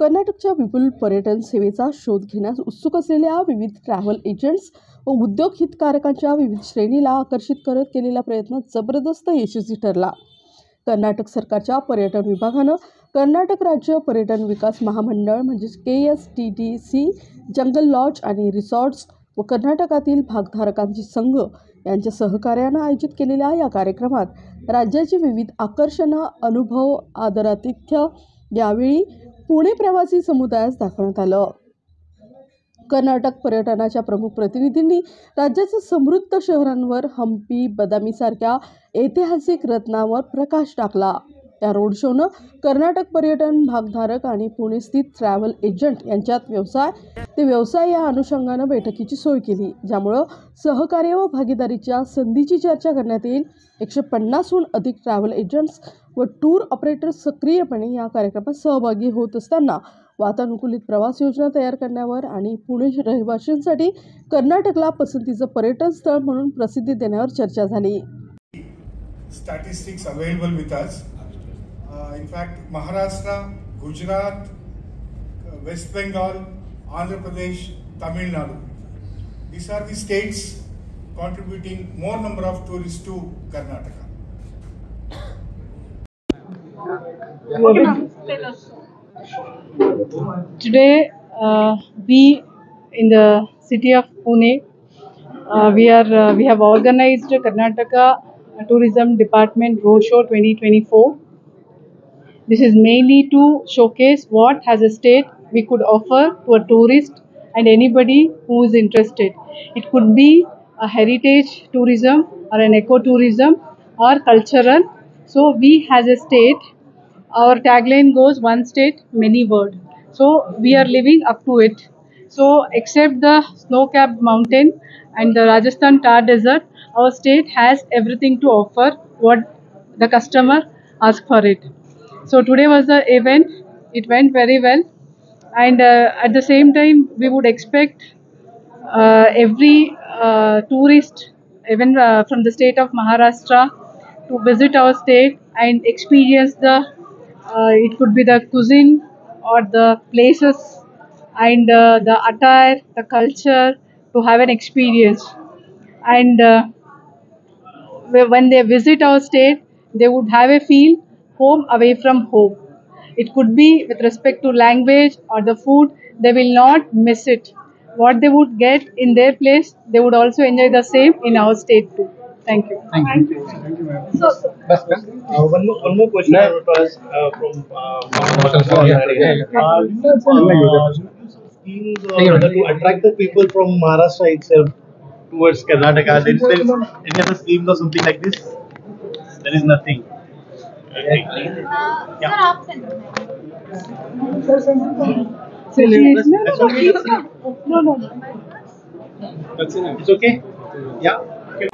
कर्नाटकच्या विपुल पर्यटन सेवेचा शोध घेण्यास उत्सुक असलेल्या विविध ट्रॅव्हल एजंट्स व उद्योग हितधारकांच्या विविध श्रेणीला आकर्षित करत केलेला प्रयत्न जबरदस्त यशस्वी ठरला. कर्नाटक सरकारच्या पर्यटन विभागानं कर्नाटक राज्य पर्यटन विकास महामंडळ म्हणजेच KSTDC, जंगल लॉज आणि रिसॉर्ट्स व कर्नाटकातील भागधारकांचे संघ यांच्या सहकार्यानं आयोजित केलेल्या या कार्यक्रमात राज्याची विविध आकर्षणं, अनुभव, आदरातिथ्य यावेळी पुणे प्रवासी समुदायास दाखवण्यात आलं. कर्नाटक पर्यटनाच्या प्रमुख प्रतिनिधींनी राज्याच्या समृद्ध शहरांवर हम्पी, बदामीसारख्या ऐतिहासिक रत्नांवर प्रकाश टाकला. या रोड शोनं कर्नाटक पर्यटन भागधारक आणि पुणे स्थित ट्रॅव्हल एजंट यांच्यात व्यवसाय या अनुषंगानं बैठकीची सोय केली, ज्यामुळं सहकार्य व भागीदारीच्या संधीची चर्चा करण्यात येईल. 150हून अधिक ट्रॅव्हल एजंट्स व टूर ऑपरेटर्स सक्रियपणे या कार्यक्रमात सहभागी होत असताना वातानुकूलित प्रवास योजना तयार करण्यावर आणि पुणे रहिवाशांसाठी कर्नाटकला पसंतीचं पर्यटन स्थळ म्हणून प्रसिद्धी देण्यावर चर्चा झाली. Statistics available with us. In fact, Maharashtra, Gujarat, West Bengal, Andhra Pradesh, Tamil Nadu. These are the states contributing more number of tourists to Karnataka. Today, we in the city of Pune, we have organized Karnataka Tourism Department Roadshow 2024. This is mainly to showcase what as a state we could offer to a tourist and anybody who is interested. It could be a heritage tourism or an ecotourism or cultural. So we as a state, our tagline goes one state, many world. So we are living up to it. So except the snow-capped mountain and the Rajasthan Thar Desert, our state has everything to offer what the customer asks for it. So today was the event. It went very well, and at the same time we would expect every tourist, even from the state of Maharashtra, to visit our state and experience the it could be the cuisine or the places and the attire, the culture, to have an experience. And when they visit our state, they would have a feel home away from home. It could be with respect to language or the food. They will not miss it. What they would get in their place, they would also enjoy the same in our state too. Thank you. Thank you. Thank you, ma'am. One more question I want to ask from schemes to attract the people from Maharashtra itself towards Karnataka. There is any other schemes or something like this? There is nothing. No. It's okay? Yeah. Okay.